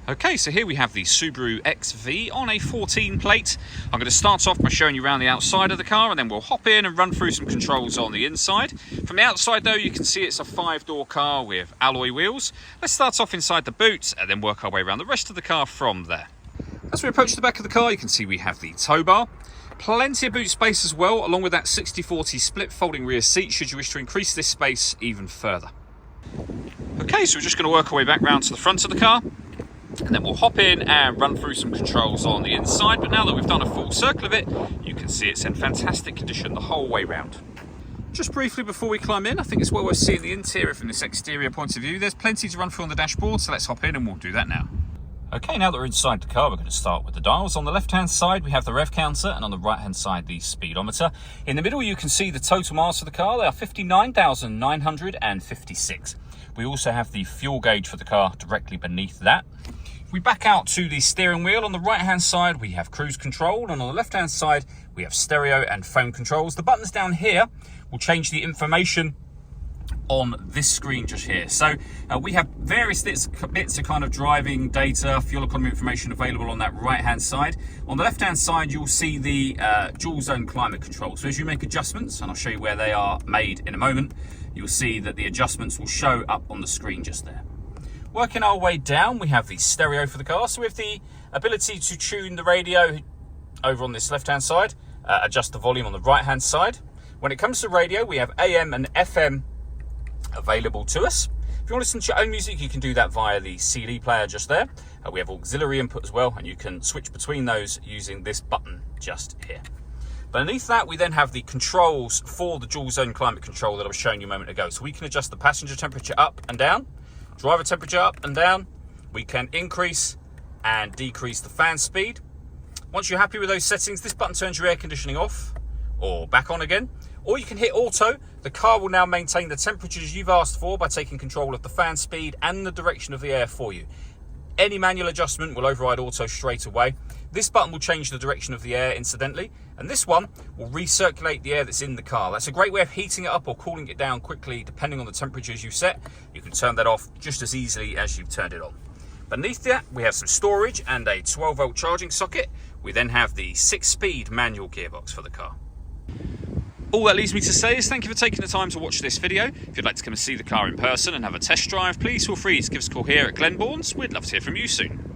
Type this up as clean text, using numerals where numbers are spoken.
Okay, so here we have the Subaru XV on a 14 plate. I'm going to start off by showing you around the outside of the car, and then we'll hop in and run through some controls on the inside. From the outside though, you can see it's a 5-door car with alloy wheels. Let's start off inside the boot and then work our way around the rest of the car from there. As we approach the back of the car, you can see we have the tow bar. Plenty of boot space as well, along with that 60/40 split folding rear seat should you wish to increase this space even further. Okay, so we're just going to work our way back round to the front of the car, and then we'll hop in and run through some controls on the inside. But now that we've done a full circle of it, you can see it's in fantastic condition the whole way round. Just briefly before we climb in, I think it's well worth seeing the interior from this exterior point of view. There's plenty to run through on the dashboard, so let's hop in and we'll do that now. Okay, now that we're inside the car, we're going to start with the dials. On the left-hand side, we have the rev counter, and on the right-hand side, the speedometer. In the middle, you can see the total miles for the car. They are 59,956. We also have the fuel gauge for the car directly beneath that. If we back out to the steering wheel, on the right-hand side, we have cruise control, and on the left-hand side, we have stereo and phone controls. The buttons down here will change the information on this screen just here. So we have various bits of kind of driving data, fuel economy information available on that right hand side. On the left hand side, you'll see the dual zone climate control. So as you make adjustments, and I'll show you where they are made in a moment, you'll see that the adjustments will show up on the screen just there. Working our way down, we have the stereo for the car. So we have the ability to tune the radio over on this left hand side, adjust the volume on the right hand side. When it comes to radio, we have AM and FM available to us. If you want to listen to your own music, you can do that via the CD player just there. We have auxiliary input as well, and you can switch between those using this button just here. Beneath that, we then have the controls for the dual zone climate control that I was showing you a moment ago. So we can adjust the passenger temperature up and down, driver temperature up and down. We can increase and decrease the fan speed. Once you're happy with those settings, this button turns your air conditioning off or back on again. Or you can hit auto. The car will now maintain the temperatures you've asked for by taking control of the fan speed and the direction of the air for you. Any manual adjustment will override auto straight away. This button will change the direction of the air incidentally, and this one will recirculate the air that's in the car. That's a great way of heating it up or cooling it down quickly depending on the temperatures you set. You can turn that off just as easily as you've turned it on. Beneath that, we have some storage and a 12-volt charging socket. We then have the 6-speed manual gearbox for the car. All that leaves me to say is thank you for taking the time to watch this video. If you'd like to come and see the car in person and have a test drive, please feel free to give us a call here at Glenbourne's. We'd love to hear from you soon.